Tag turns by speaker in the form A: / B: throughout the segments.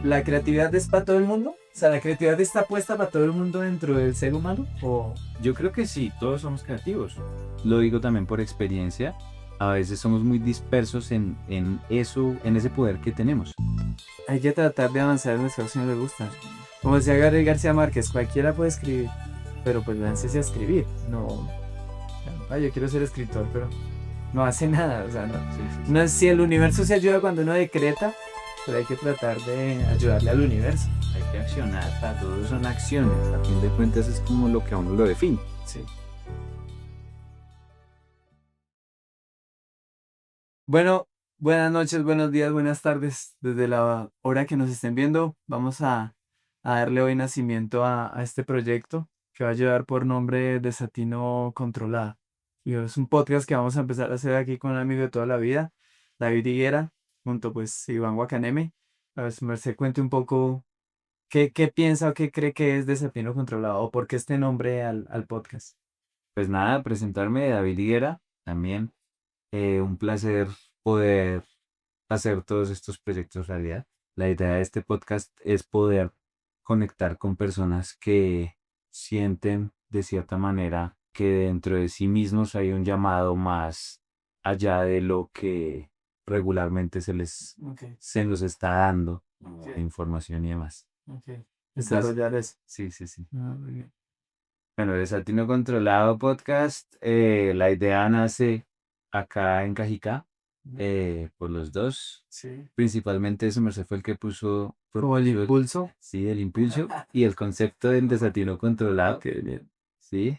A: ¿La creatividad es para todo el mundo? O sea, ¿la creatividad está puesta para todo el mundo dentro del ser humano? ¿O
B: Yo creo que sí, todos somos creativos. Lo digo también por experiencia. A veces somos muy dispersos en eso, en ese poder que tenemos.
A: hay que tratar de avanzar en las cosas que no le gustan? Como decía Gabriel García Márquez, cualquiera puede escribir, pero pues láncese a escribir. No, yo quiero ser escritor, pero no hace nada. O sea, no,
B: Sí, sí, sí.
A: no es, si el universo se ayuda cuando uno decreta, pero hay que tratar de ayudarle al universo.
B: Hay que accionar. Todos son acciones. A fin de cuentas es como lo que a uno lo define.
A: Sí. Bueno, buenas noches, buenos días, buenas tardes. Desde la hora que nos estén viendo, vamos a darle hoy nacimiento a este proyecto que va a llevar por nombre Desatino Controlada. Y es un podcast que vamos a empezar a hacer aquí con un amigo de toda la vida, David Higuera, junto pues Iván Guacaneme. A ver si Merced cuente un poco qué piensa o qué cree que es Desatino Controlado o por qué este nombre al podcast.
B: Pues nada, presentarme, David Higuera, también un placer poder hacer todos estos proyectos realidad. La idea de este podcast es poder conectar con personas que sienten de cierta manera que dentro de sí mismos hay un llamado más allá de lo que regularmente
A: Ok,
B: se nos está dando como de
A: ok,
B: información y demás.
A: ok.
B: Entonces,
A: Desarrollar eso.
B: sí, sí, sí.
A: Muy bien.
B: Bueno, Desatino Controlado Podcast, la idea nace acá en Cajicá, por los dos.
A: Sí.
B: Principalmente eso, Merced fue el que
A: Como el
B: propuso
A: impulso.
B: sí, el impulso y el concepto del desatino controlado,
A: Qué bien.
B: sí.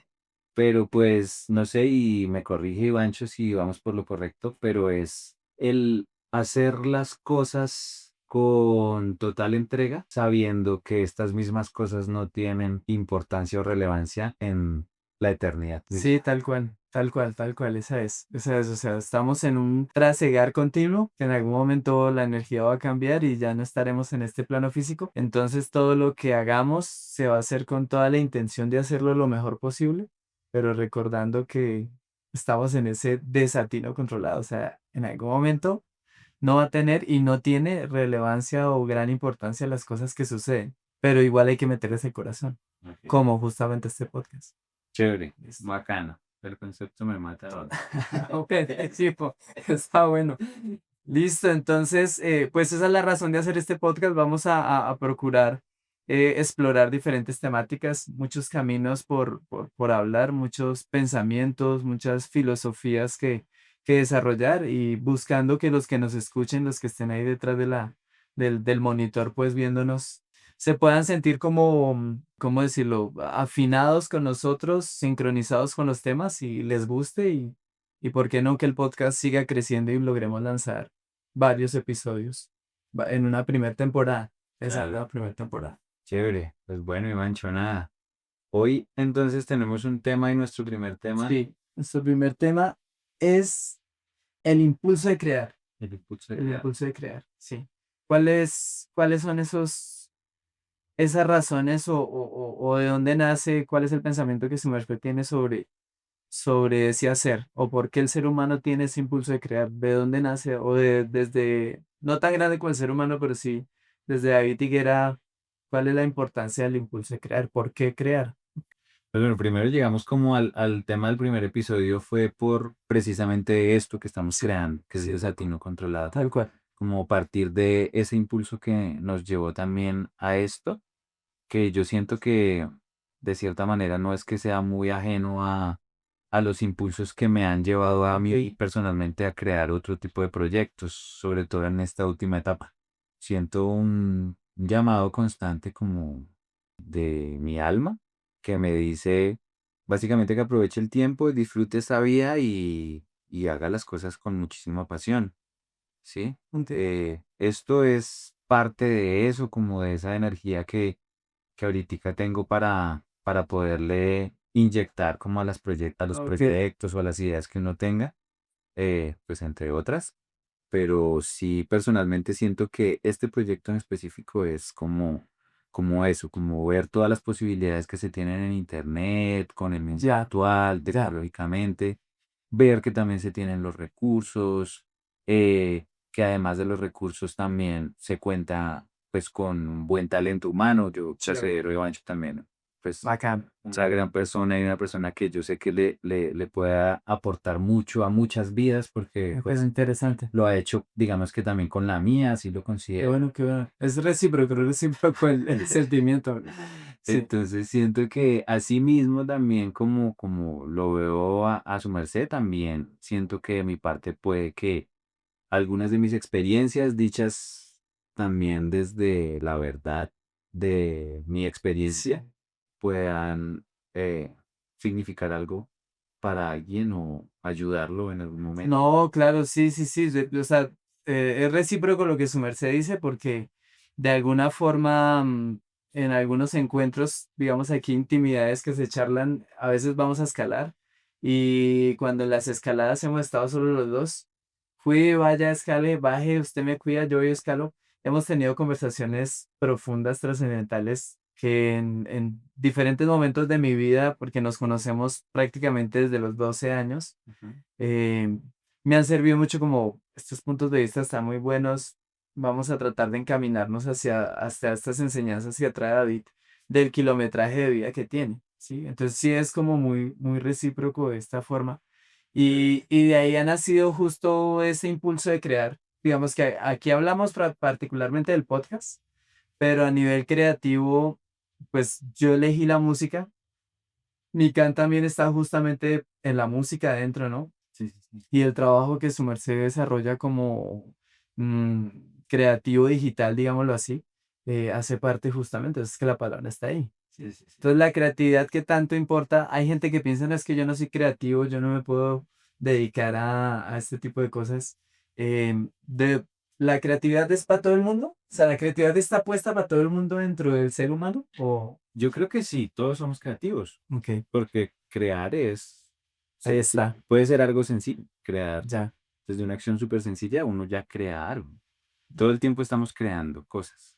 B: Pero pues, no sé, y me corrige Ivancho si vamos por lo correcto, pero es el hacer las cosas con total entrega, sabiendo que estas mismas cosas no tienen importancia o relevancia en la eternidad.
A: Sí, tal cual, tal cual, tal cual, esa es. Esa es, o sea, estamos en un trasegar continuo, que en algún momento la energía va a cambiar y ya no estaremos en este plano físico. Entonces todo lo que hagamos se va a hacer con toda la intención de hacerlo lo mejor posible, pero recordando que estamos en ese desatino controlado. O sea, en algún momento no va a tener y no tiene relevancia o gran importancia las cosas que suceden, pero igual hay que meterles el corazón,
B: Ok.
A: como justamente este podcast.
B: Chévere,
A: Listo.
B: bacano. El concepto me mata ahora.
A: Ok, sí, está bueno. Listo, entonces, pues esa es la razón de hacer este podcast. Vamos a procurar explorar diferentes temáticas, muchos caminos por hablar, muchos pensamientos, muchas filosofías que desarrollar y buscando que los que nos escuchen, los que estén ahí detrás del monitor, pues viéndonos, se puedan sentir como, ¿cómo decirlo?, afinados con nosotros, sincronizados con los temas y les guste y por qué no que el podcast siga creciendo y logremos lanzar varios episodios en una primera temporada. Esa es
B: Claro,
A: la primera temporada.
B: chévere. Pues bueno, Ivancho, nada. Hoy entonces tenemos un tema y nuestro primer tema,
A: Sí, nuestro primer tema es el impulso de crear.
B: el impulso de
A: El
B: crear.
A: impulso de crear, sí. ¿Cuáles son esas razones o de dónde nace, cuál es el pensamiento que su merced tiene sobre ese hacer o por qué el ser humano tiene ese impulso de crear? ¿De dónde nace? O desde, no tan grande como el ser humano, pero sí, desde David Higuera, ¿cuál es la importancia del impulso de crear? ¿Por qué crear?
B: Pues bueno, primero llegamos como al tema del primer episodio, fue por precisamente esto que estamos
A: Sí,
B: creando, que es el
A: sí,
B: desatino controlado.
A: tal cual.
B: Como partir de ese impulso que nos llevó también a esto, que yo siento que de cierta manera no es que sea muy ajeno a los impulsos que me han llevado a mí personalmente a crear otro tipo de proyectos, sobre todo en esta última etapa. Siento un llamado constante como de mi alma que me dice básicamente que aproveche el tiempo, disfrute esta vida y haga las cosas con muchísima pasión. ¿Sí? Esto es parte de eso, como de esa energía que ahorita tengo para poderle inyectar como a a los
A: Ok,
B: proyectos o a las ideas que uno tenga, pues entre otras. Pero sí, personalmente siento que este proyecto en específico es como eso, como ver todas las posibilidades que se tienen en Internet, con el mundo
A: ya,
B: actual,
A: ya.
B: tecnológicamente, ver que también se tienen los recursos, que además de los recursos también se cuenta pues con un buen talento humano. Yo
A: Sí,
B: considero a Evancho también, pues
A: bacán.
B: una gran persona y una persona que yo sé que le pueda aportar mucho a muchas vidas porque
A: Pues
B: pues
A: interesante.
B: lo ha hecho, digamos que también con la mía, así lo
A: Qué
B: considero.
A: bueno, qué bueno. Es recíproco el sentimiento. Sí.
B: Entonces siento que así mismo también como lo veo a su merced, también siento que de mi parte puede que algunas de mis experiencias dichas también desde la verdad de mi
A: Sí.
B: experiencia puedan significar algo para alguien o ayudarlo en algún momento.
A: No, claro, sí, sí, sí. O sea, es recíproco lo que su merced dice porque de alguna forma en algunos encuentros, digamos aquí intimidades que se charlan, a veces vamos a escalar y cuando en las escaladas hemos estado solo los dos, fui, vaya, escale, baje, usted me cuida, yo voy escalo. Hemos tenido conversaciones profundas, trascendentales, que en diferentes momentos de mi vida, porque nos conocemos prácticamente desde los 12 años,
B: Ujú.
A: eh, me han servido mucho como estos puntos de vista están muy buenos. Vamos a tratar de encaminarnos hacia estas enseñanzas que trae David del kilometraje de vida que tiene, ¿sí? Entonces sí es como muy, muy recíproco de esta forma. Y de ahí ha nacido justo ese impulso de crear. Digamos que aquí hablamos particularmente del podcast, pero a nivel creativo, pues yo elegí la música. Mi can también está justamente en la música adentro, ¿no?
B: Sí, sí, sí.
A: Y el trabajo que su merced desarrolla como mm, creativo digital, digámoslo así, hace parte justamente, es que la palabra está ahí.
B: Sí, sí, sí.
A: Entonces la creatividad que tanto importa, hay gente que piensa, "No, es que yo no soy creativo, yo no me puedo dedicar a este tipo de cosas. ¿La creatividad es para todo el mundo? O sea, ¿la creatividad está puesta para todo el mundo dentro del ser humano? O,
B: Yo creo que sí, todos somos creativos,
A: ok,
B: porque crear es,
A: ahí está,
B: puede ser algo sencillo, crear
A: ya,
B: desde una acción súper sencilla, uno ya crea algo. Todo el tiempo estamos creando cosas,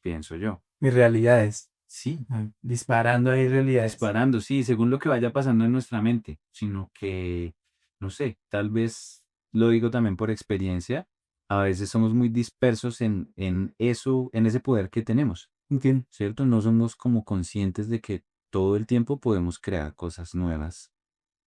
B: pienso yo.
A: mis realidades,
B: Sí,
A: disparando ahí realidades.
B: disparando, sí, según lo que vaya pasando en nuestra mente, sino que, no sé, tal vez lo digo también por experiencia, a veces somos muy dispersos en eso, en ese poder que tenemos,
A: Ok.
B: ¿cierto? No somos como conscientes de que todo el tiempo podemos crear cosas nuevas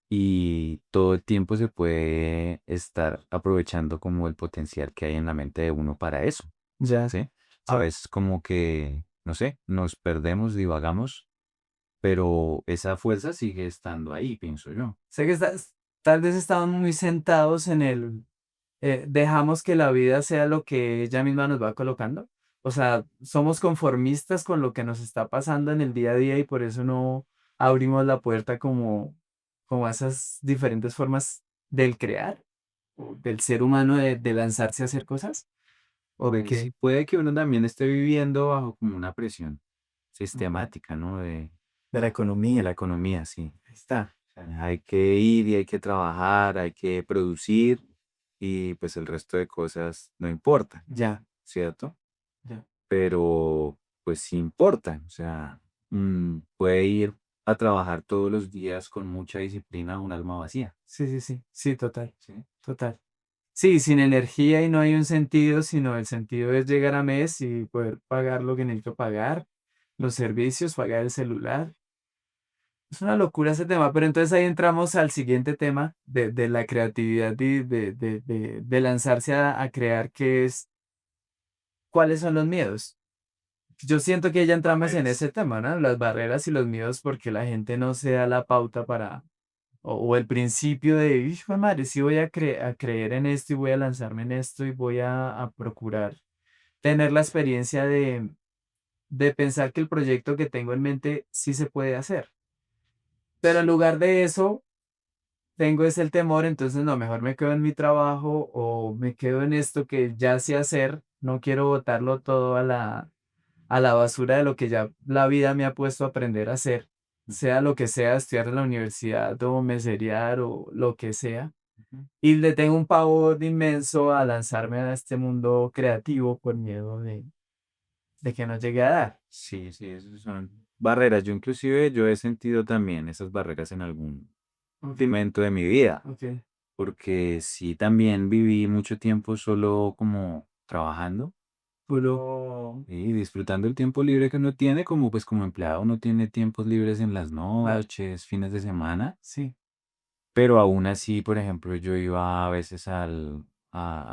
B: y todo el tiempo se puede estar aprovechando como el potencial que hay en la mente de uno para eso,
A: Ya,
B: ¿sí? A
A: sí.
B: veces como que, no sé, nos perdemos, divagamos, pero esa fuerza sigue estando ahí, pienso yo.
A: Sé que tal vez estamos muy sentados en dejamos que la vida sea lo que ella misma nos va colocando. O sea, somos conformistas con lo que nos está pasando en el día a día y por eso no abrimos la puerta como a esas diferentes formas del crear, o del ser humano de lanzarse a hacer cosas. ¿O
B: Pues sí,
A: qué?
B: puede que uno también esté viviendo bajo como una presión
A: Ok.
B: sistemática, ¿no?
A: De la
B: De la
A: economía.
B: economía, sí.
A: Ahí está.
B: O sea, hay que ir y hay que trabajar, hay que producir y pues el resto de cosas no importa,
A: Ya,
B: ¿cierto?
A: ya.
B: Pero pues sí importa, o sea, puede ir a trabajar todos los días con mucha disciplina un alma vacía,
A: Sí, sí, sí. Sí, total,
B: ¿sí?
A: total. Sí, sin energía y no hay un sentido, sino el sentido es llegar a mes y poder pagar lo que necesito pagar, los servicios, pagar el celular. Es una locura ese tema, pero entonces ahí entramos al siguiente tema de la creatividad y de lanzarse a crear, que es cuáles son los miedos. Yo siento que ya entramos en ese tema, ¿no? Las barreras y los miedos porque la gente no se da la pauta para, o el principio de, hijo de madre, sí voy a creer en esto y voy a lanzarme en esto y voy a procurar tener la experiencia de pensar que el proyecto que tengo en mente sí se puede hacer. Pero en lugar de eso, tengo es el temor, entonces no, mejor me quedo en mi trabajo o me quedo en esto que ya sé hacer, no quiero botarlo todo a la basura de lo que ya la vida me ha puesto a aprender a hacer, sea lo que sea, estudiar en la universidad o meseriar o lo que sea.
B: Ujú.
A: Y le tengo un pavor inmenso a lanzarme a este mundo creativo por miedo de que no llegue a dar.
B: Sí, sí, esas son barreras. Yo inclusive yo he sentido también esas barreras en algún
A: Ok,
B: momento de mi vida,
A: ok,
B: porque sí también viví mucho tiempo solo como trabajando
A: puro...
B: Y disfrutando el tiempo libre que uno tiene, como pues como empleado uno tiene tiempos libres en las
A: Claro,
B: noches, fines de semana,
A: sí.
B: pero aún así, por ejemplo, yo iba a veces a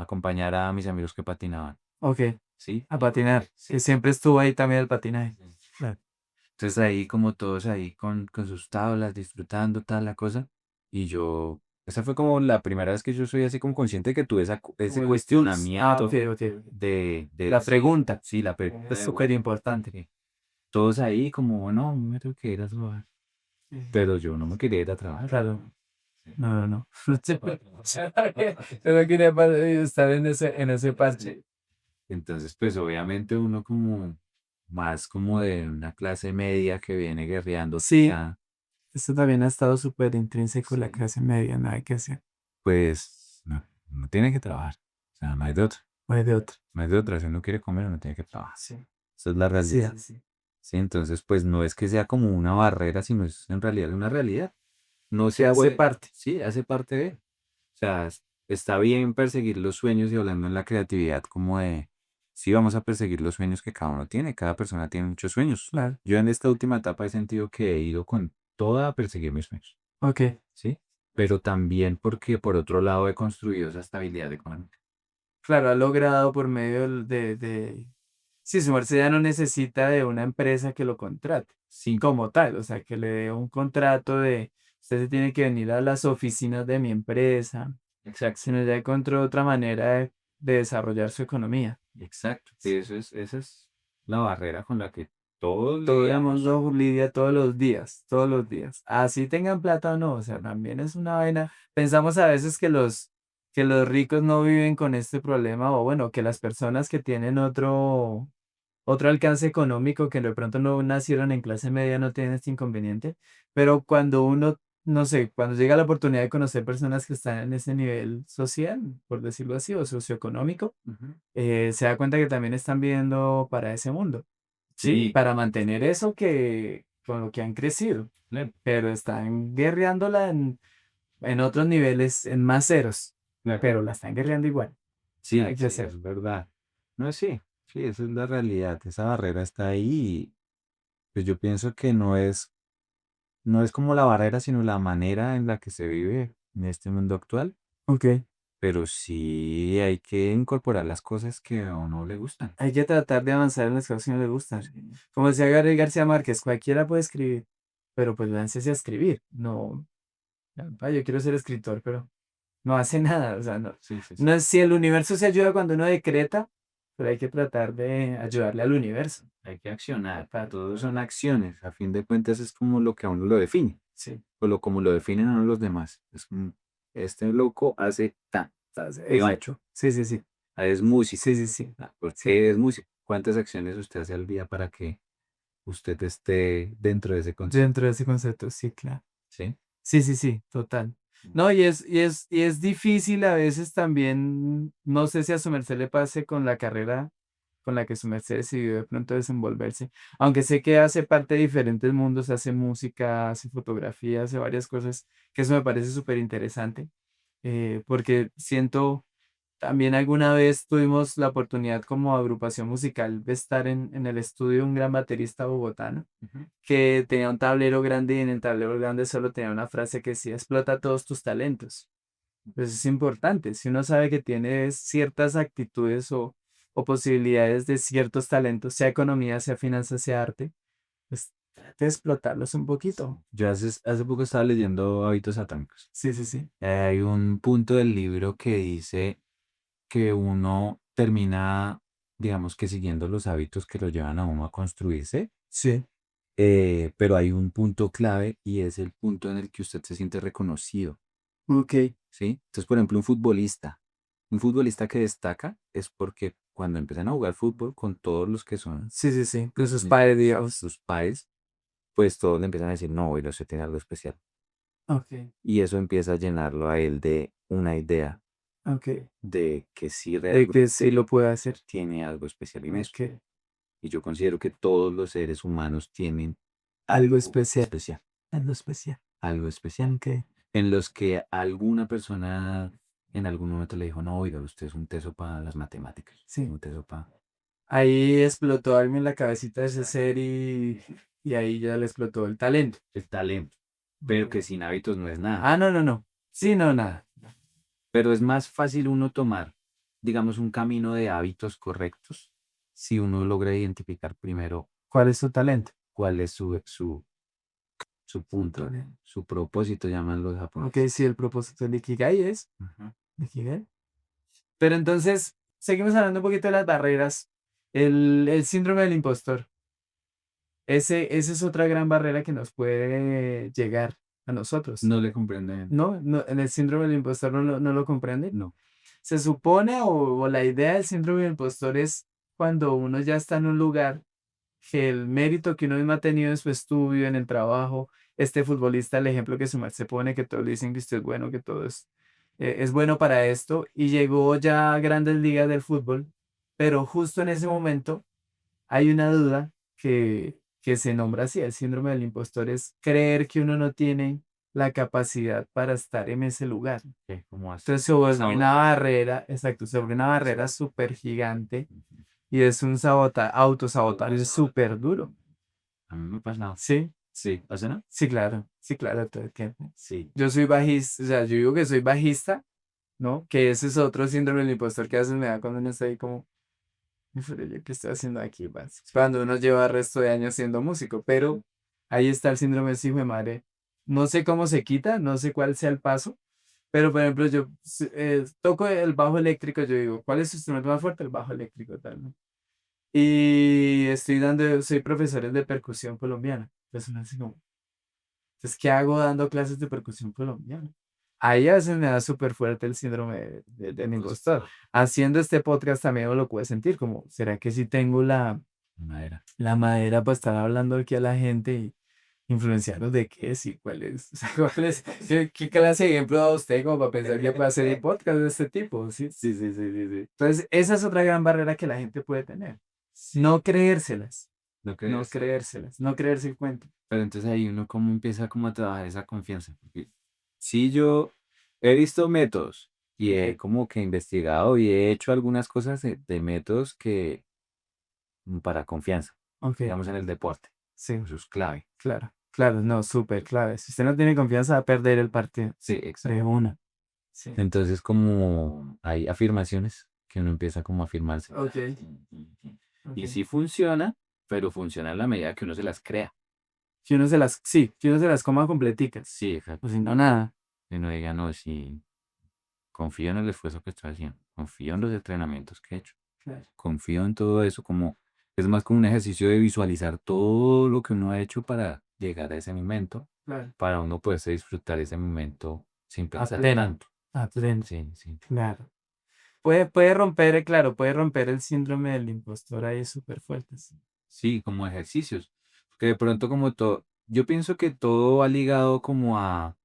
B: acompañar a mis amigos que patinaban,
A: Ok,
B: ¿sí?
A: a patinar. Que
B: Sí.
A: siempre estuvo ahí también el patinaje. Claro.
B: Entonces ahí como todos ahí con sus tablas, disfrutando tal la cosa. Y yo, esa fue como la primera vez que yo soy así como consciente de que tuve ese
A: Ah, ok,
B: cuestionamiento
A: ok.
B: de
A: La pregunta
B: sí, la pregunta
A: es
B: de,
A: súper
B: bueno,
A: importante.
B: sí, todos ahí como, no, me tengo que ir a trabajar. Pero yo no me quería ir a trabajar.
A: Claro,
B: Sí.
A: no, no, no. Yo no quería estar en ese parche.
B: Entonces, pues obviamente uno como más como de una clase media que viene guerreando,
A: Sí,
B: ya,
A: esto también ha estado súper intrínseco en la
B: sí,
A: clase media, nada hay que hacer.
B: pues no tiene que trabajar. O sea, no hay de otra.
A: No hay de otra.
B: No hay de otra. Si uno quiere comer, uno tiene que trabajar.
A: Sí,
B: Esa es la
A: sí,
B: realidad.
A: sí, sí.
B: Sí, entonces, pues no es que sea como una barrera, sino es en realidad una realidad. No
A: Que
B: se
A: hace
B: puede,
A: parte.
B: sí, hace parte de. O sea, está bien perseguir los sueños y hablando en la creatividad como de, sí, vamos a perseguir los sueños que cada uno tiene. Cada persona tiene muchos sueños.
A: Claro.
B: Yo en esta última etapa he sentido que he ido con toda a perseguir mis sueños,
A: Ok.
B: ¿sí? Pero también porque por otro lado he construido esa estabilidad económica.
A: Claro, ha logrado por medio sí, su merced ya no necesita de una empresa que lo contrate
B: Sí,
A: como tal, o sea, que le dé un contrato de, usted se tiene que venir a las oficinas de mi empresa,
B: exacto.
A: sino ya encontró otra manera de desarrollar su economía.
B: Exacto. Sí, esa es la barrera con la que todos
A: Todo el
B: lidiamos.
A: mundo lidia todos los días, todos los días. Así tengan plata o no, o sea, también es una vaina. Pensamos a veces que los ricos no viven con este problema, o bueno, que las personas que tienen otro alcance económico, que de pronto no nacieron en clase media, no tienen este inconveniente. Pero cuando uno, no sé, cuando llega la oportunidad de conocer personas que están en ese nivel social, por decirlo así, o socioeconómico,
B: Ujú.
A: se da cuenta que también están viviendo para ese mundo. Sí,
B: Sí,
A: para mantener eso que con lo que han crecido,
B: claro,
A: pero están guerreándola en otros niveles, en más ceros,
B: claro.
A: pero la están guerreando igual.
B: Sí,
A: Hay que
B: sí,
A: hacer.
B: es verdad. No, sí, sí, esa es la realidad. Esa barrera está ahí y pues yo pienso que no es como la barrera, sino la manera en la que se vive en este mundo actual.
A: Ok.
B: Pero sí hay que incorporar las cosas que a uno le gustan.
A: Hay que tratar de avanzar en las cosas que no le gustan.
B: Sí.
A: Como decía Gabriel García Márquez, cualquiera puede escribir, pero pues láncese a escribir. No, yo quiero ser escritor, pero no hace nada. O sea, no,
B: Sí, sí, sí.
A: no es si el universo se ayuda cuando uno decreta, pero hay que tratar de ayudarle al universo.
B: Hay que accionar.
A: Para-
B: Todos son acciones. A fin de cuentas es como lo que a uno lo define.
A: Sí.
B: O como lo definen a uno los demás. Es como, este loco hace tan. ¿Qué va?
A: Exacto. Sí, sí, sí.
B: Es músico.
A: Sí, sí, sí.
B: ¿Por
A: Sí.
B: qué es músico? ¿Cuántas acciones usted hace al día para que usted esté dentro de ese concepto?
A: Dentro de ese concepto, sí, claro.
B: ¿Sí?
A: Sí, sí, sí, total. No, y es difícil a veces también, no sé si a su merced le pase con la carrera con la que su merced decidió de pronto desenvolverse, aunque sé que hace parte de diferentes mundos, hace música, hace fotografía, hace varias cosas, que eso me parece súper interesante, porque siento, también alguna vez tuvimos la oportunidad como agrupación musical de estar en el estudio de un gran baterista bogotano
B: Ujú.
A: que tenía un tablero grande y en el tablero grande solo tenía una frase que decía, explota todos tus talentos. Pues es importante, si uno sabe que tiene ciertas actitudes o posibilidades de ciertos talentos, sea economía, sea finanzas, sea arte, pues trate de explotarlos un poquito.
B: Yo hace poco estaba leyendo Hábitos Atómicos.
A: Sí, sí, sí.
B: Hay un punto del libro que dice que uno termina, digamos que siguiendo los hábitos que lo llevan a uno a construirse,
A: Sí.
B: pero hay un punto clave y es el punto en el que usted se siente reconocido,
A: Ok.
B: ¿sí? Entonces, por ejemplo, un futbolista que destaca es porque cuando empiezan a jugar fútbol con todos los que son
A: Sí, sí, sí. Con sus
B: eh,
A: padres, digamos.
B: sus pares, pues todos le empiezan a decir, no, oye, usted tiene algo especial.
A: Ok.
B: Y eso empieza a llenarlo a él de una idea
A: Ok.
B: de que sí
A: De que
B: realmente
A: sí lo puede hacer.
B: tiene algo especial en eso.
A: Ok.
B: Y yo considero que todos los seres humanos tienen
A: Algo
B: algo
A: especial.
B: especial,
A: Algo especial.
B: algo especial,
A: Ok.
B: en los que alguna persona en algún momento le dijo, no, oiga, usted es un teso para las matemáticas,
A: Sí.
B: un teso para...
A: ahí explotó algo en la cabecita de ese ser y ahí ya le explotó el talento.
B: el talento, pero que sin hábitos no es nada.
A: Ah, no, no, no. Sí, no, nada.
B: Pero es más fácil uno tomar, digamos, un camino de hábitos correctos si uno logra identificar primero
A: ¿Cuál es tu talento?
B: cuál es su punto, su propósito, llaman los
A: Ok,
B: japoneses.
A: sí, el propósito del Ikigai es.
B: Ujú.
A: Ikigai. Pero entonces, seguimos hablando un poquito de las barreras. El síndrome del impostor. Esa es otra gran barrera que nos puede llegar a nosotros.
B: No le comprenden.
A: ¿No? No, en el síndrome del impostor no lo comprenden.
B: No.
A: Se supone o la idea del síndrome del impostor es cuando uno ya está en un lugar que el mérito que uno mismo ha tenido en su estudio, en el trabajo, este futbolista, el ejemplo que se pone, que todos le dicen que usted es bueno, que todo es bueno para esto, y llegó ya a grandes ligas del fútbol, pero justo en ese momento hay una duda que se nombra así, el síndrome del impostor es creer que uno no tiene la capacidad para estar en ese lugar.
B: ¿Qué? ¿Cómo así?
A: Entonces se vuelve
B: Sabo-
A: una barrera, exacto, se vuelve una barrera súper gigante y es un autosabotaje súper duro.
B: A mí me pasa nada.
A: Sí,
B: Sí, ¿hace no?
A: sí, claro, todo el tiempo.
B: Sí.
A: Yo soy bajista, o sea, yo digo que soy bajista, ¿no? Que ese es otro síndrome del impostor que a veces me da cuando uno está ahí como, "Ay, pero yo qué estoy haciendo aquí, parce?". Cuando uno lleva el resto de años siendo músico, pero ahí está el síndrome de ese hijo de madre. No sé cómo se quita, no sé cuál sea el paso, pero por ejemplo, yo toco el bajo eléctrico, yo digo, ¿cuál es su instrumento más fuerte? El bajo eléctrico, tal, ¿no? Y soy profesor de percusión colombiana. Entonces, uno así como, entonces, ¿qué hago dando clases de percusión colombiana? Ahí a veces me da súper fuerte el síndrome del impostor. Haciendo este podcast también lo puedo sentir, como, ¿será que sí tengo
B: Madera.
A: la madera para estar hablando aquí a la gente y influenciarlos de qué es y cuál es? O sea, qué clase de ejemplo da usted como para pensar que puede hacer un podcast de este tipo? ¿Sí?
B: Sí, sí, sí, sí, sí.
A: Entonces, esa es otra gran barrera que la gente puede tener. No creérselas,
B: ¿No
A: no
B: crees?
A: creérselas, no creerse el cuento.
B: Pero entonces ahí uno cómo empieza como a trabajar esa confianza. Porque sí, yo he visto métodos y he como que investigado y he hecho algunas cosas de métodos que para confianza,
A: Ok,
B: digamos en el deporte.
A: sí,
B: Eso es clave.
A: claro, claro, no, súper clave. Si usted no tiene confianza, va a perder el partido
B: Sí,
A: de
B: exacto.
A: una. Sí.
B: Entonces como hay afirmaciones que uno empieza como a afirmarse.
A: Ok,
B: Y
A: ok.
B: sí funciona, pero funciona en la medida que uno se las crea.
A: Que uno se las coma completicas.
B: Sí, exacto.
A: O si no, nada.
B: Que uno diga, no, sí, confío en el esfuerzo que estoy haciendo, confío en los entrenamientos que he hecho,
A: Claro,
B: confío en todo eso, como es más como un ejercicio de visualizar todo lo que uno ha hecho para llegar a ese momento,
A: claro.
B: para uno poderse disfrutar ese momento sin
A: A
B: pensar
A: pleno,
B: tanto.
A: a pleno.
B: Sí, sí.
A: Claro. Puede romper, claro, puede romper el síndrome del impostor ahí súper fuerte. Sí.
B: Sí, como ejercicios. Que de pronto como todo, yo pienso que todo va ligado como a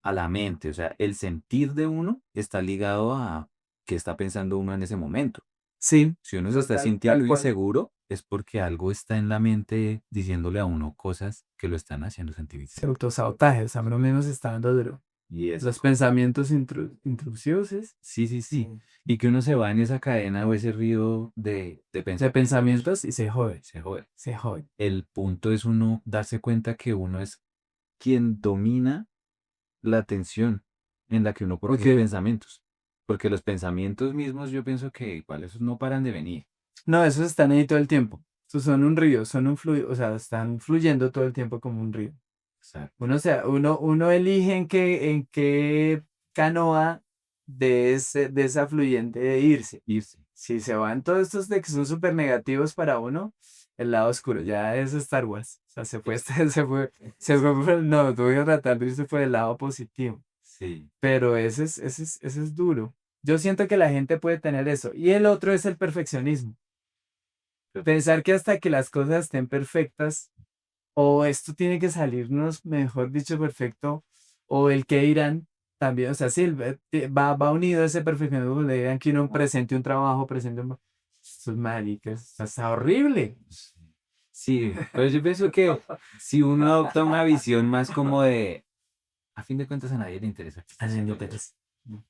B: la mente, o sea, el sentir de uno está ligado a qué está pensando uno en ese momento.
A: Sí,
B: Si uno se está sintiendo inseguro, es porque algo está en la mente diciéndole a uno cosas que lo están haciendo sentir
A: ese
B: inseguro.
A: autosabotaje, o sea, uno mismo se está dando duro.
B: Y eso,
A: Los pensamientos intrusivos
B: sí, sí, sí.
A: sí,
B: Y que uno se va en esa cadena o ese río de
A: de
B: pensamientos,
A: pensamientos y se jode,
B: se jode.
A: se jode.
B: El punto es uno darse cuenta que uno es quien domina la atención en la que uno pone
A: Ok.
B: sus pensamientos. Porque los pensamientos mismos yo pienso que igual esos no paran de venir.
A: No, esos están ahí todo el tiempo. Esos son un río, son un fluido, o sea, están fluyendo todo el tiempo como un río.
B: Exacto.
A: Uno elige en qué canoa de esa fluyente de irse.
B: Irse.
A: Si se van todos estos de que son súper negativos para uno, el lado oscuro, ya es Star Wars. O sea, se fue, no, tuve que tratar de irse por el lado positivo.
B: Sí.
A: Pero ese es duro. Yo siento que la gente puede tener eso. Y el otro es el perfeccionismo. Pensar que hasta que las cosas estén perfectas, o esto tiene que salirnos, mejor dicho, perfecto, o el que dirán también, o sea, sí, va unido a ese perfeccionismo, le dirán que uno presente un trabajo, presente un... Esto es marica, esto está horrible.
B: Sí, pero yo pienso que si uno adopta una visión más como de, a fin de cuentas a nadie le interesa que esté
A: A nadie le
B: haciendo eso.
A: interesa. No,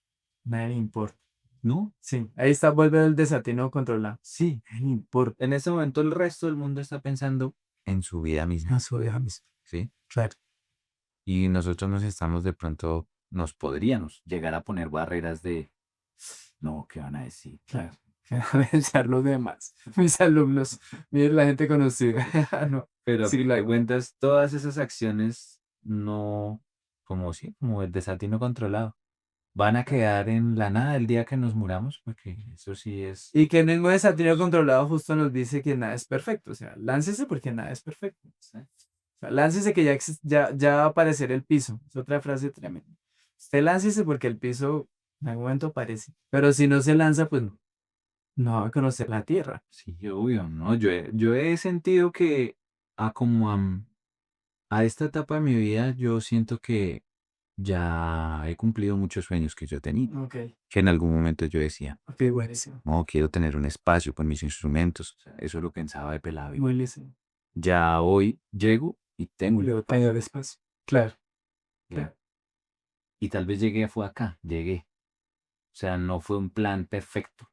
A: nadie le importa.
B: ¿no?
A: Sí, ahí está, vuelve el desatino controlado.
B: Sí.
A: No importa.
B: En ese momento el resto del mundo está pensando en su vida misma,
A: No su vida misma.
B: ¿sí?
A: Claro,
B: Y nosotros nos estamos de pronto, nos podríamos llegar a poner barreras de, no, ¿qué van a decir?
A: claro. A pensar los demás. Mis alumnos. Miren la gente conocida. No.
B: Pero a
A: Sí,
B: fin de cuentas, todas esas acciones no, como sí, como el desatino controlado, van a quedar en la nada el día que nos muramos, porque eso sí es,
A: y que el mismo desatino controlado justo nos dice que nada es perfecto. O sea, láncese porque nada es perfecto.
B: ¿sí?
A: O sea, láncese que ya va a aparecer el piso. Es otra frase tremenda. Usted láncese porque el piso en algún momento aparece. Pero si no se lanza, pues no va a conocer la tierra.
B: Sí, obvio, ¿no? Yo he sentido que como a esta etapa de mi vida, yo siento que ya he cumplido muchos sueños que yo tenía,
A: Ok,
B: que en algún momento yo decía,
A: ok, buenísimo.
B: no, quiero tener un espacio con mis instrumentos, o sea, eso es lo que pensaba de pelado.
A: Buenísimo.
B: Ya hoy llego y tengo el
A: Luego tener espacio. Claro, claro.
B: ya. Y tal vez llegué, fue acá, llegué. O sea, no fue un plan perfecto.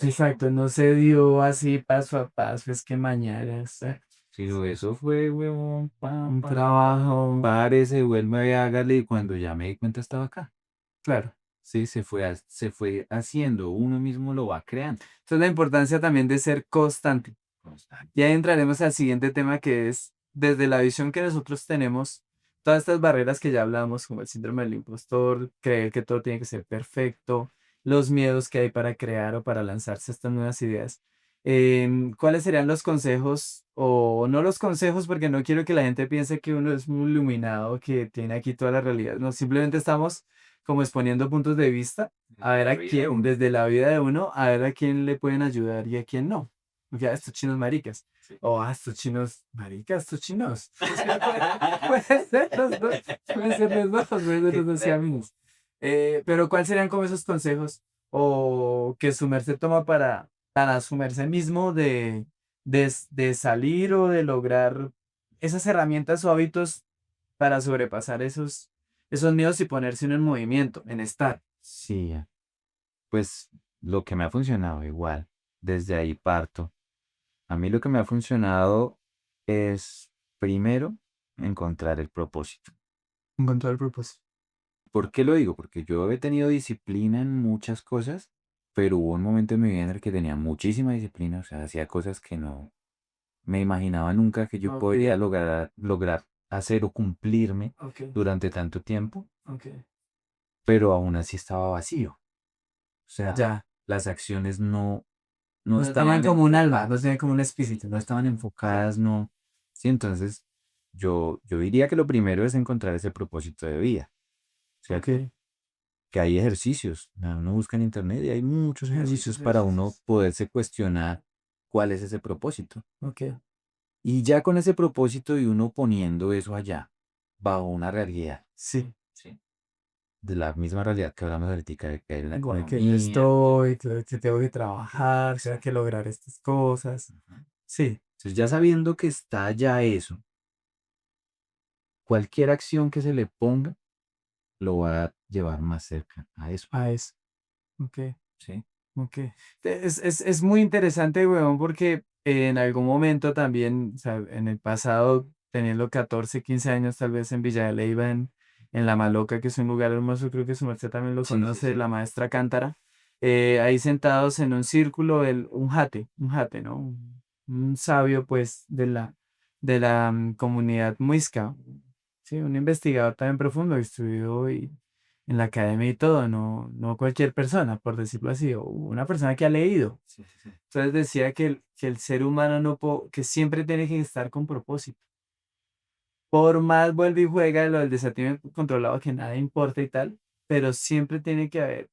A: Exacto, no se dio así paso a paso, es que mañana está
B: Sino eso fue, huevón,
A: un trabajo.
B: párese, vuelve, hágale, y cuando ya me di cuenta estaba acá.
A: Claro.
B: Sí, se fue haciendo, uno mismo lo va creando.
A: Entonces la importancia también de ser constante. Y ahí entraremos al siguiente tema que es, desde la visión que nosotros tenemos, todas estas barreras que ya hablamos, como el síndrome del impostor, creer que todo tiene que ser perfecto, los miedos que hay para crear o para lanzarse estas nuevas ideas. ¿Cuáles serían los consejos o no los consejos? Porque no quiero que la gente piense que uno es muy iluminado, que tiene aquí toda la realidad. No, simplemente estamos como exponiendo puntos de vista, a ver a quién, desde la vida de uno, a ver a quién le pueden ayudar y a quién no. Ya, estos chinos maricas.
B: Sí.
A: O estos chinos maricas, estos chinos. Puede ser los dos. Puede ser los dos, puede ser los dos sí, amigos. Pero ¿cuáles serían como esos consejos o que su merced toma para su merced mismo de salir o de lograr esas herramientas o hábitos para sobrepasar esos miedos y ponerse uno en movimiento, en estar?
B: Sí, pues lo que me ha funcionado igual, desde ahí parto. A mí lo que me ha funcionado es, primero, encontrar el propósito.
A: Encontrar el propósito.
B: ¿Por qué lo digo? Porque yo he tenido disciplina en muchas cosas, pero hubo un momento en mi vida en el que tenía muchísima disciplina, o sea, hacía cosas que no me imaginaba nunca que yo
A: Ok,
B: podría lograr hacer o cumplirme
A: ok,
B: durante tanto tiempo,
A: ok.
B: pero aún así estaba vacío. O sea,
A: Ya.
B: las acciones no
A: No tenían
B: estaban
A: como un alma, no
B: enfocadas,
A: tenían como un espíritu.
B: no estaban enfocadas, no. Sí, entonces yo diría que lo primero es encontrar ese propósito de vida,
A: Ok,
B: ¿cierto? Que hay ejercicios, uno busca en internet y hay muchos ejercicios
A: muchos
B: para uno
A: ejercicios.
B: poderse cuestionar cuál es ese propósito.
A: Ok,
B: Y ya con ese propósito y uno poniendo eso allá, bajo una realidad,
A: sí.
B: ¿sí? De la misma realidad que hablamos ahorita, de que hay una
A: De que yo
B: economía.
A: estoy, que tengo que trabajar, que tengo que lograr estas cosas.
B: Ujú.
A: Sí,
B: Entonces ya sabiendo que está ya eso, cualquier acción que se le ponga lo va a llevar más cerca a eso,
A: a eso. Ok,
B: ¿sí?
A: ok. Es muy interesante, weón, porque en algún momento también, o sea, en el pasado, teniendo 14 15 años, tal vez en Villa de Leyva, en La Maloca, que es un lugar hermoso, creo que su merced también lo
B: Sí, sí,
A: conoce,
B: sí.
A: la maestra Cántara, ahí sentados en un círculo, un jate, ¿no? Un sabio, pues, de la comunidad muisca, sí, un investigador también profundo, estudió en la academia y todo, no cualquier persona, por decirlo así, o una persona que ha leído.
B: Sí, sí, sí.
A: Entonces decía que el ser humano que siempre tiene que estar con propósito. Por más vuelve y juega lo del desatino controlado que nada importa y tal, pero siempre tiene que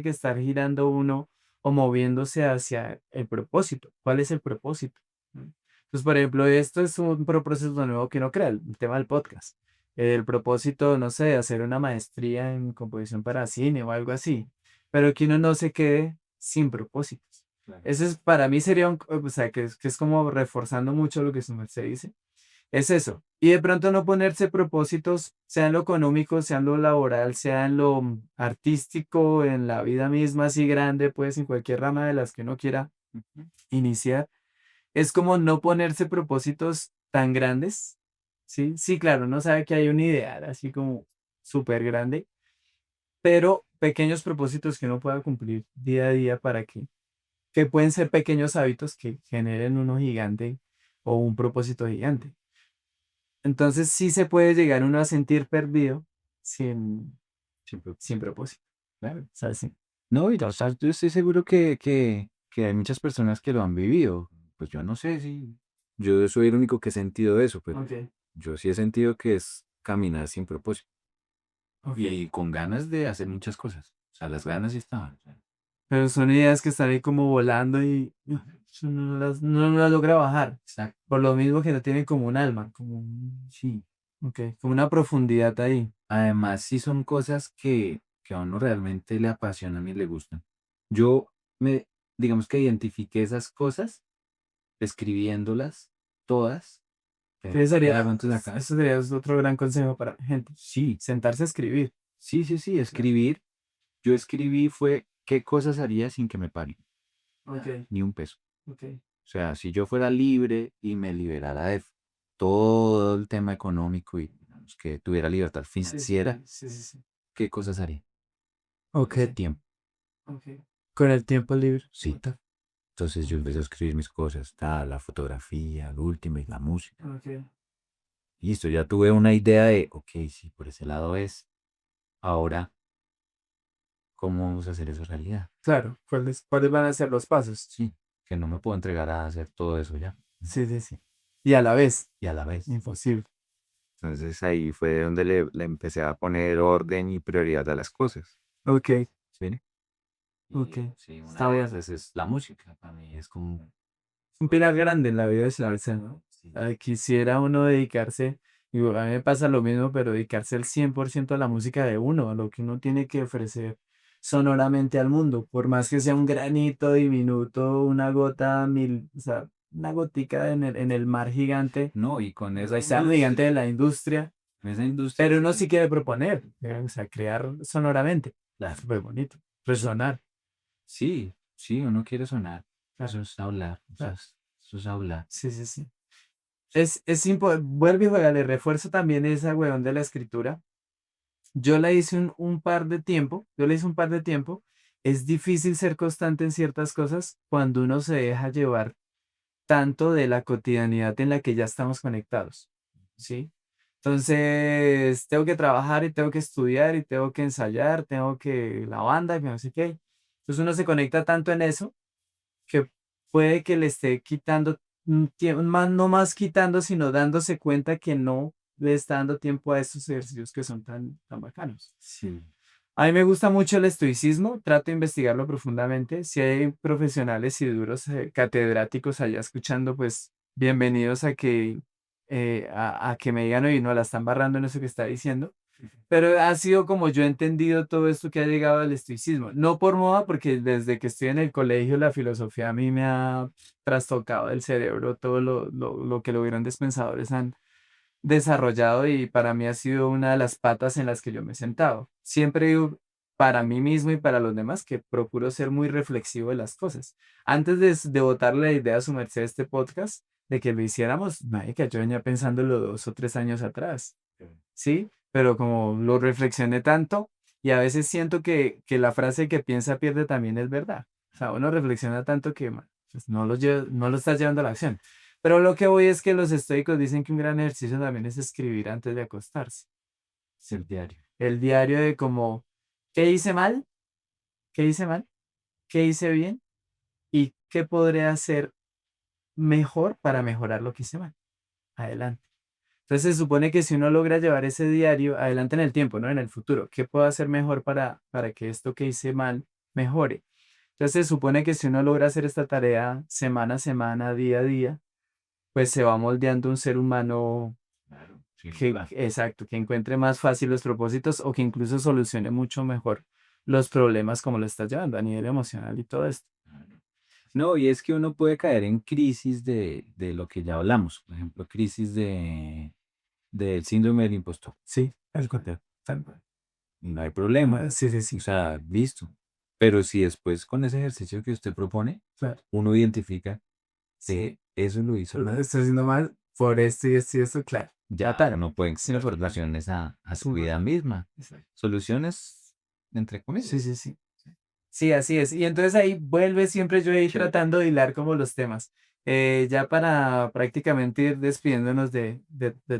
A: estar girando uno o moviéndose hacia el propósito. ¿Cuál es el propósito? ¿No? Entonces, por ejemplo, esto es un propósito nuevo que uno crea, el tema del podcast. El propósito, no sé, de hacer una maestría en composición para cine o algo así, pero que uno no se quede sin propósitos.
B: Claro.
A: Eso para mí sería o sea, que es como reforzando mucho lo que su merced dice es eso, Y de pronto no ponerse propósitos, sea en lo económico, sea en lo laboral, sea en lo artístico, en la vida misma así grande, pues en cualquier rama de las que uno quiera
B: Ujú.
A: iniciar. Es como no ponerse propósitos tan grandes, ¿sí? Sí, claro, uno sabe que hay un ideal así como súper grande, pero pequeños propósitos que uno pueda cumplir día a día para que pueden ser pequeños hábitos que generen uno gigante o un propósito gigante. Entonces sí se puede llegar uno a sentir perdido sin,
B: Siempre.
A: sin propósito.
B: Claro.
A: O sea, sí.
B: No, y o sea, yo estoy seguro que hay muchas personas que lo han vivido. Pues yo no sé si yo soy el único que he sentido eso, pero
A: Ok,
B: yo sí he sentido que es caminar sin propósito
A: ok.
B: y con ganas de hacer muchas cosas. O sea, las ganas sí estaban. O sea,
A: Pero son ideas que están ahí como volando y eso no las logra bajar.
B: exacto.
A: Por lo mismo que no tienen como un alma,
B: Sí.
A: ok, como una profundidad ahí.
B: Además, sí son cosas que a uno realmente le apasionan y le gustan. Yo me, digamos que identifiqué esas cosas escribiéndolas todas.
A: Que
B: Ya de pronto acá.
A: eso sería otro gran consejo para la gente.
B: Sí,
A: Sentarse a escribir.
B: sí, sí, sí,
A: Claro.
B: escribir. Yo escribí fue qué cosas haría sin que me paguen,
A: Ok,
B: ni un peso.
A: ok.
B: O sea, si yo fuera libre y me liberara de todo el tema económico y digamos, que tuviera libertad
A: Sí, sí,
B: financiera,
A: sí, sí, sí.
B: ¿qué cosas haría?
A: Ok,
B: ¿Qué tiempo?
A: ok. Con el tiempo libre.
B: Sí. Entonces yo empecé a escribir mis cosas, la fotografía, el último y la música.
A: Ok.
B: Listo, ya tuve una idea de, ok, sí, por ese lado es. Ahora, ¿cómo vamos a hacer eso realidad?
A: Claro, ¿cuáles van a ser los pasos?
B: Sí, que no me puedo entregar a hacer todo eso ya.
A: Sí, sí, sí. Y a la vez,
B: Y a la vez.
A: imposible.
C: Entonces ahí fue donde le empecé a poner orden y prioridad a las cosas.
A: Ok,
B: ¿Sí?
A: ok.
B: Y sí, una
A: Está
B: de
A: bueno.
B: esas es la música. Para mí es como,
A: Un pilar grande en la vida de Sarsa, ¿no?
B: sí,
A: Quisiera uno dedicarse, y a mí me pasa lo mismo, pero dedicarse el 100% a la música de uno, a lo que uno tiene que ofrecer sonoramente al mundo, por más que sea un granito diminuto, una gota, o sea, una gotica en el mar gigante,
B: no, y con
A: el
B: esa
A: océano gigante
B: industria,
A: de la industria,
B: con esa industria,
A: pero uno sí quiere proponer, o sea, crear sonoramente,
B: claro,
A: súper bonito, resonar.
B: sí, sí, uno quiere sonar.
A: Claro,
B: Eso es hablar,
A: claro.
B: eso es hablar.
A: Sí, sí, sí. Vuelve y juega, le refuerzo también esa weón de la escritura. Yo la hice un par de tiempo, yo la hice un par de tiempo. Es difícil ser constante en ciertas cosas cuando uno se deja llevar tanto de la cotidianidad en la que ya estamos conectados, ¿sí? Entonces, tengo que trabajar y tengo que estudiar y tengo que ensayar, tengo que la banda y no sé qué. Entonces uno se conecta tanto en eso que puede que le esté quitando más, no más quitando, sino dándose cuenta que no le está dando tiempo a estos ejercicios que son tan bacanos.
B: Sí,
A: A mí me gusta mucho el estoicismo, trato de investigarlo profundamente. Si hay profesionales y duros catedráticos allá escuchando, pues bienvenidos a que me digan, oye, no la están barrando en eso que está diciendo. Pero ha sido como yo he entendido todo esto que ha llegado al estoicismo. No por moda, porque desde que estoy en el colegio la filosofía a mí me ha trastocado el cerebro, todo lo que los grandes pensadores han desarrollado y para mí ha sido una de las patas en las que yo me he sentado. Siempre digo para mí mismo y para los demás que procuro ser muy reflexivo de las cosas. Antes de botarle la idea a su merced este podcast, de que lo hiciéramos, que yo venía pensándolo 2 o 3 años atrás, ¿sí? Pero como lo reflexioné tanto y a veces siento que la frase que piensa pierde también es verdad. O sea, uno reflexiona tanto que pues, no lo estás llevando a la acción. Pero lo que voy es que los estoicos dicen que un gran ejercicio también es escribir antes de acostarse.
B: ser diario.
A: El diario de como, ¿qué hice mal? ¿Qué hice mal? ¿Qué hice bien? ¿Y qué podré hacer mejor para mejorar lo que hice mal? Adelante. Entonces se supone que si uno logra llevar ese diario adelante en el tiempo, ¿no? En el futuro, ¿qué puedo hacer mejor para que esto que hice mal mejore? Entonces se supone que si uno logra hacer esta tarea semana a semana, día a día, pues se va moldeando un ser humano
B: Claro, sí, claro.
A: exacto, que encuentre más fácil los propósitos o que incluso solucione mucho mejor los problemas como lo estás llevando a nivel emocional y todo esto.
B: No, y es que uno puede caer en crisis de lo que ya hablamos, por ejemplo, crisis del síndrome del impostor.
A: Sí, el cual.
B: No hay problema.
A: Sí, sí,
B: O
A: sí,
B: sea, listo. Pero si después con ese ejercicio que usted propone,
A: claro.
B: uno identifica
A: Sí.
B: que eso lo hizo,
A: Lo estoy haciendo mal por esto y esto y esto, claro.
B: ya
A: Total.
B: uno puede
A: Sí,
B: encontrar
A: por-
B: soluciones a su
A: Sí,
B: vida misma.
A: exacto.
B: Soluciones, entre comillas.
A: Sí, sí, sí. Sí, así es. Y entonces ahí vuelve siempre yo ahí tratando de hilar como los temas. Ya para prácticamente ir despidiéndonos de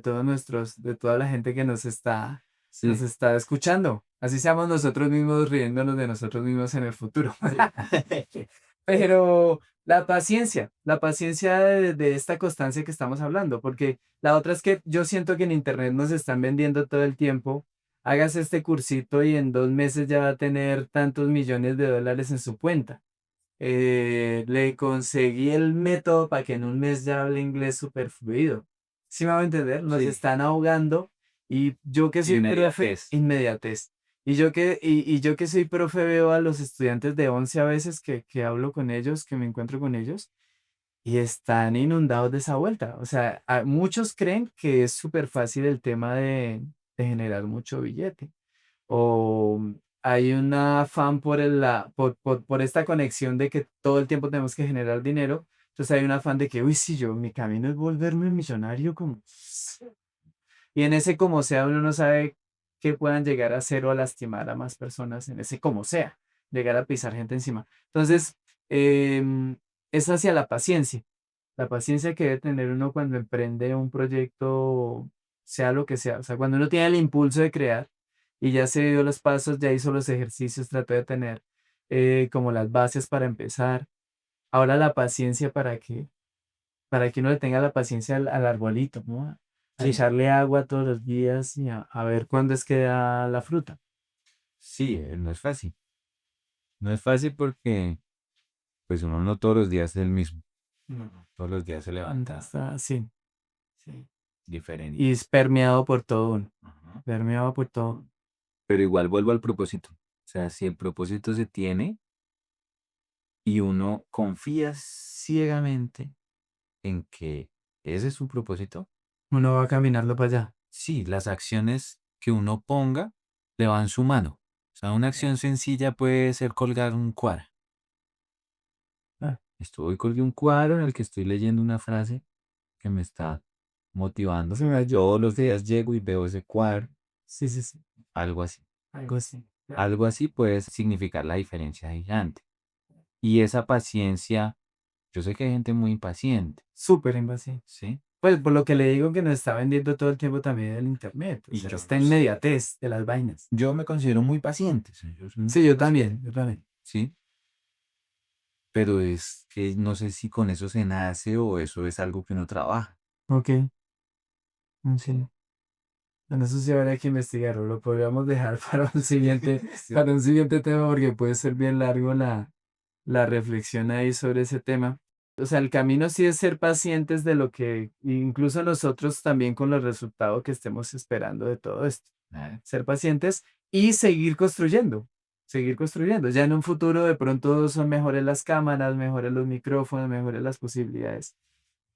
A: todos de toda la gente que nos
B: Sí.
A: está escuchando. Así seamos nosotros mismos riéndonos de nosotros mismos en el futuro. Pero la paciencia de esta constancia que estamos hablando, porque la otra es que yo siento que en internet nos están vendiendo todo el tiempo. Hágase este cursito y en 2 meses ya va a tener tantos millones de dólares en su cuenta. Le conseguí el método para que en un mes ya hable inglés súper fluido. ¿Sí me va a entender? Nos
B: Sí.
A: están ahogando y yo que soy profe,
B: Inmediatez.
A: inmediatez. Y yo que soy profe veo a los estudiantes de 11 a veces que hablo con ellos, que me encuentro con ellos y están inundados de esa vuelta. O sea, muchos creen que es súper fácil el tema de generar mucho billete o hay un afán por esta conexión de que todo el tiempo tenemos que generar dinero. Entonces hay un afán de que, uy, si yo, mi camino es volverme millonario como... Y en ese como sea, uno no sabe que puedan llegar a hacer o a lastimar a más personas en ese como sea, llegar a pisar gente encima. Entonces, es hacia la paciencia que debe tener uno cuando emprende un proyecto, sea lo que sea. O sea, cuando uno tiene el impulso de crear y ya se dio los pasos, ya hizo los ejercicios, trató de tener como las bases para empezar. Ahora la paciencia para que uno le tenga la paciencia al arbolito, ¿no? A
B: Sí.
A: echarle agua todos los días y a ver cuándo es que da la fruta.
B: Sí, no es fácil. No es fácil porque pues uno no todos los días es el mismo.
A: No,
B: Todos los días se levanta
A: está así. Sí.
B: diferente.
A: Y es permeado por todo uno,
B: Ajá.
A: permeado por todo.
B: Pero igual vuelvo al propósito. O sea, si el propósito se tiene y uno confía ciegamente en que ese es su propósito,
A: Uno va caminando para allá.
B: sí, las acciones que uno ponga le van su mano. O sea, una acción sencilla puede ser colgar un cuadro.
A: Ah,
B: Colgué un cuadro en el que estoy leyendo una frase que me está motivando.
A: se me ayuda.
B: Todos los días llego y veo ese cuadro,
A: Sí, sí, sí.
B: algo así.
A: Algo así.
B: Algo así puede significar la diferencia gigante. Y esa paciencia, yo sé que hay gente muy impaciente,
A: Súper invasivo.
B: ¿sí?
A: Pues por lo que le digo que nos está vendiendo todo el tiempo también el internet. O
B: Y
A: sea,
B: yo,
A: esta inmediatez de las vainas.
B: yo me considero muy paciente, o sea, yo soy muy
A: Sí, yo
B: paciente,
A: también, yo también.
B: ¿sí? Pero es que no sé si con eso se nace o eso es algo que uno trabaja.
A: Ok, sí. Bueno, eso sí habría que investigarlo. Lo podríamos dejar para un siguiente,
B: Sí.
A: para un siguiente tema porque puede ser bien largo la reflexión ahí sobre ese tema. O sea, el camino sí es ser pacientes de lo que, incluso nosotros también con los resultados que estemos esperando de todo esto.
B: Ah,
A: Ser pacientes y seguir construyendo, seguir construyendo. Ya en un futuro de pronto son mejores las cámaras, mejores los micrófonos, mejores las posibilidades.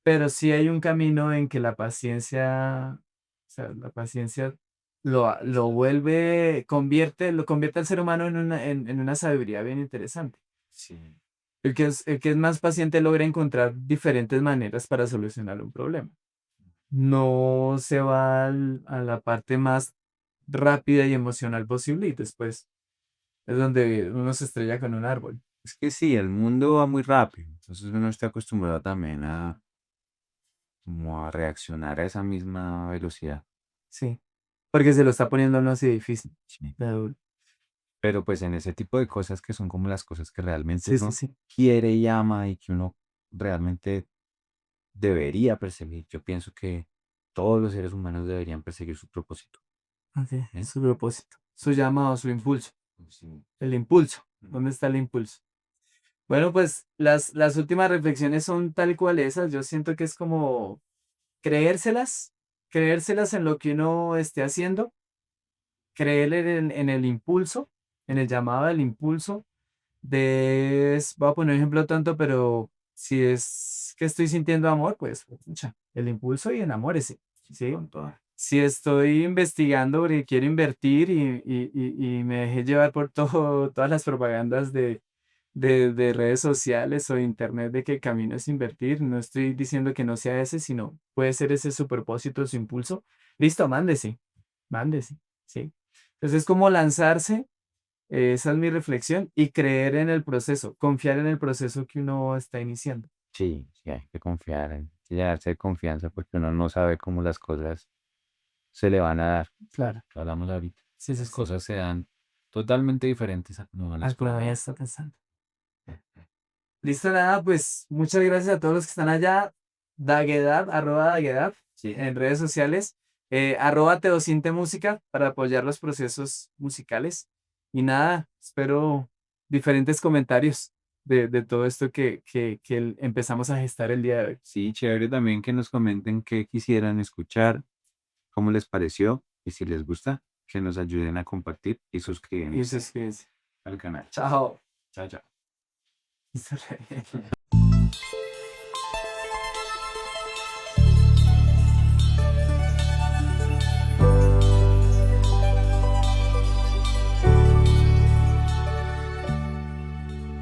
A: Pero sí hay un camino en que la paciencia, o sea, la paciencia lo vuelve, lo convierte al ser humano en una sabiduría bien interesante.
B: sí.
A: El que es más paciente logra encontrar diferentes maneras para solucionar un problema. No se va a la parte más rápida y emocional posible y después es donde uno se estrella con un árbol.
B: Es que sí, el mundo va muy rápido, entonces uno está acostumbrado también a, como a reaccionar a esa misma velocidad.
A: Sí, porque se lo está poniendo a uno así difícil.
B: Sí.
A: de duro.
B: Pero pues en ese tipo de cosas que son como las cosas que realmente
A: Sí, sí,
B: uno
A: sí.
B: quiere y ama y que uno realmente debería perseguir, yo pienso que todos los seres humanos deberían perseguir su propósito.
A: Ok,
B: ¿Eh?
A: su propósito, su llamado, su impulso.
B: Sí.
A: El impulso.
B: Mm.
A: ¿Dónde está el impulso? Bueno, pues las últimas reflexiones son tal cual esas. Yo siento que es como creérselas, creérselas en lo que uno esté haciendo, creer en el impulso, en el llamado del impulso. Voy a poner un ejemplo tonto, pero si es que estoy sintiendo amor, pues, pucha, el impulso y enamórese, ¿sí?
B: Con toda.
A: si estoy investigando porque quiero invertir y me dejé llevar por todas las propagandas de redes sociales o de internet de que el camino es invertir, no estoy diciendo que no sea ese, sino puede ser ese su propósito, su impulso. Listo, mándese, ¿sí? Entonces es como lanzarse, esa es mi reflexión, y creer en el proceso, confiar en el proceso que uno está iniciando.
B: Sí, sí, hay que confiar, hay que llenarse de confianza porque uno no sabe cómo las cosas se le van a dar.
A: Claro,
B: Lo hablamos ahorita.
A: sí, sí,
B: Las
A: sí.
B: cosas se dan totalmente diferentes a como uno las
A: Al que
B: planea.
A: está pensando. Listo, nada, pues muchas gracias a todos los que están allá. Daguedad, @Daguedad,
B: Sí.
A: en redes sociales. @Teocinte Música para apoyar los procesos musicales. Y nada, espero diferentes comentarios de todo esto que empezamos a gestar el día de hoy.
B: Sí, chévere también que nos comenten qué quisieran escuchar, cómo les pareció y si les gusta, que nos ayuden a compartir y
A: Y
B: suscribirse
A: suscríbanse.
B: al canal.
A: Chao.
B: Chao, chao.
A: Listo, re bien.